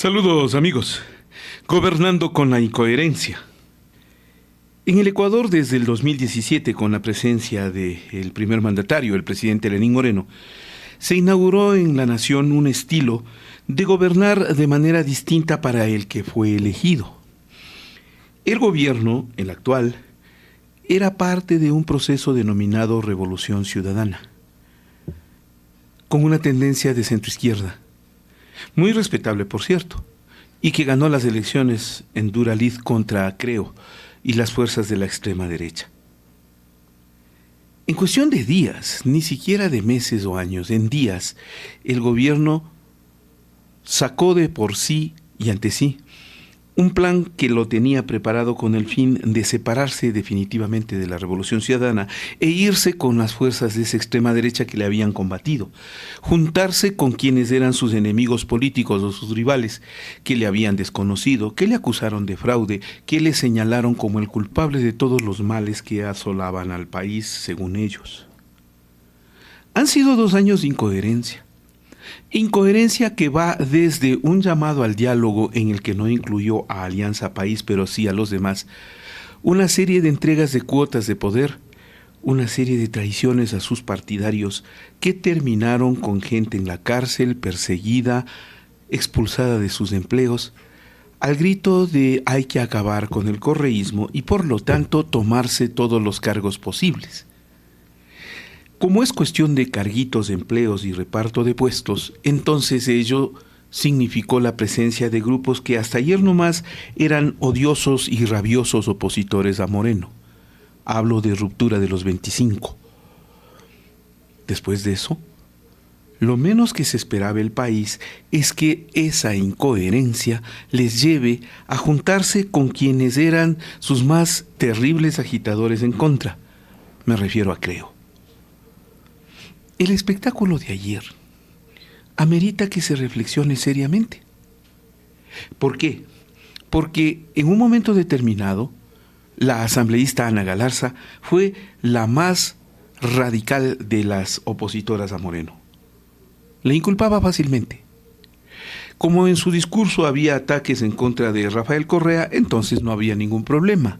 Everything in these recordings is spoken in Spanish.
Saludos, amigos. Gobernando con la incoherencia. En el Ecuador, desde el 2017, con la presencia del primer mandatario, el presidente Lenín Moreno, se inauguró en la nación un estilo de gobernar de manera distinta para el que fue elegido. El gobierno, el actual, era parte de un proceso denominado Revolución Ciudadana, con una tendencia de centroizquierda, muy respetable, por cierto, y que ganó las elecciones en dura lid contra Creo y las fuerzas de la extrema derecha. En cuestión de días, ni siquiera de meses o años, en días, el gobierno sacó de por sí y ante sí un plan que lo tenía preparado con el fin de separarse definitivamente de la Revolución Ciudadana e irse con las fuerzas de esa extrema derecha que le habían combatido, juntarse con quienes eran sus enemigos políticos o sus rivales, que le habían desconocido, que le acusaron de fraude, que le señalaron como el culpable de todos los males que asolaban al país, según ellos. Han sido 2 años de incoherencia. Incoherencia que va desde un llamado al diálogo en el que no incluyó a Alianza País, pero sí a los demás, una serie de entregas de cuotas de poder, una serie de traiciones a sus partidarios que terminaron con gente en la cárcel, perseguida, expulsada de sus empleos, al grito de hay que acabar con el correísmo y por lo tanto tomarse todos los cargos posibles. Como es cuestión de carguitos, empleos y reparto de puestos, entonces ello significó la presencia de grupos que hasta ayer nomás eran odiosos y rabiosos opositores a Moreno. Hablo de ruptura de los 25. Después de eso, lo menos que se esperaba el país es que esa incoherencia les lleve a juntarse con quienes eran sus más terribles agitadores en contra. Me refiero a Creo. El espectáculo de ayer amerita que se reflexione seriamente. ¿Por qué? Porque en un momento determinado, la asambleísta Ana Galarza fue la más radical de las opositoras a Moreno. Le inculpaba fácilmente. Como en su discurso había ataques en contra de Rafael Correa, entonces no había ningún problema.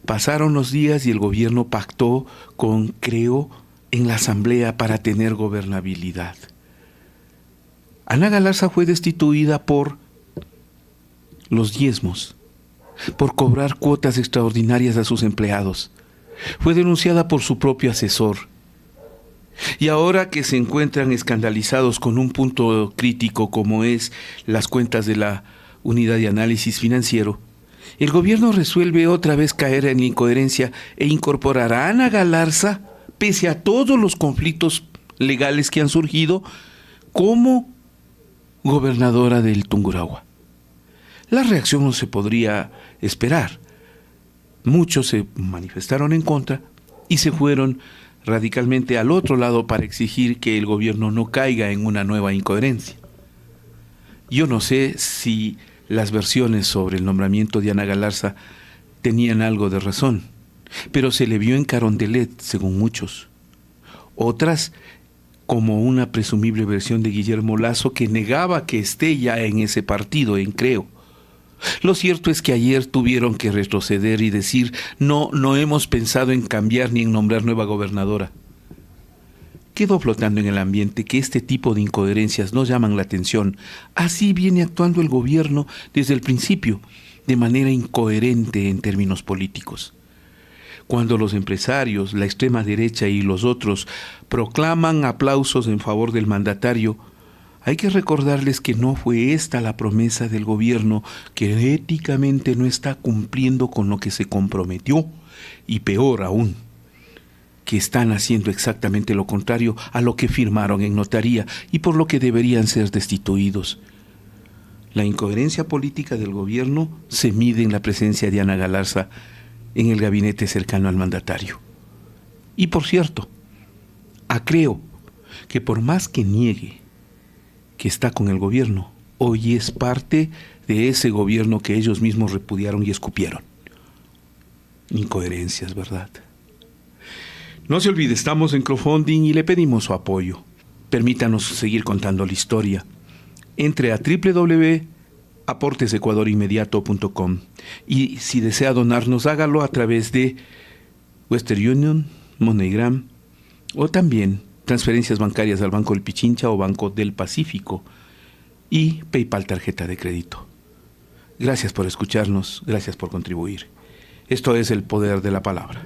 Pasaron los días y el gobierno pactó con Creo en la asamblea para tener gobernabilidad. Ana Galarza fue destituida por los diezmos, por cobrar cuotas extraordinarias a sus empleados. Fue denunciada por su propio asesor. Y ahora que se encuentran escandalizados con un punto crítico como es las cuentas de la Unidad de Análisis Financiero, el gobierno resuelve otra vez caer en incoherencia e incorporar a Ana Galarza, pese a todos los conflictos legales que han surgido, como gobernadora del Tungurahua. La reacción no se podría esperar. Muchos se manifestaron en contra y se fueron radicalmente al otro lado para exigir que el gobierno no caiga en una nueva incoherencia. Yo no sé si las versiones sobre el nombramiento de Ana Galarza tenían algo de razón, pero se le vio en Carondelet, según muchos. Otras, como una presumible versión de Guillermo Lasso que negaba que esté ya en ese partido, en Creo. Lo cierto es que ayer tuvieron que retroceder y decir, no hemos pensado en cambiar ni en nombrar nueva gobernadora. Quedó flotando en el ambiente que este tipo de incoherencias no llaman la atención. Así viene actuando el gobierno desde el principio, de manera incoherente en términos políticos. Cuando los empresarios, la extrema derecha y los otros proclaman aplausos en favor del mandatario, hay que recordarles que no fue esta la promesa del gobierno, que éticamente no está cumpliendo con lo que se comprometió, y peor aún, que están haciendo exactamente lo contrario a lo que firmaron en notaría y por lo que deberían ser destituidos. La incoherencia política del gobierno se mide en la presencia de Ana Galarza en el gabinete cercano al mandatario. Y por cierto, Creo que por más que niegue que está con el gobierno, hoy es parte de ese gobierno que ellos mismos repudiaron y escupieron. Incoherencias, ¿verdad? No se olvide, estamos en crowdfunding y le pedimos su apoyo. Permítanos seguir contando la historia. entre a www.aportesecuadorinmediato.com y si desea donarnos, hágalo a través de Western Union, MoneyGram o también transferencias bancarias al Banco del Pichincha o Banco del Pacífico y PayPal tarjeta de crédito. Gracias por escucharnos, gracias por contribuir. Esto es el poder de la palabra.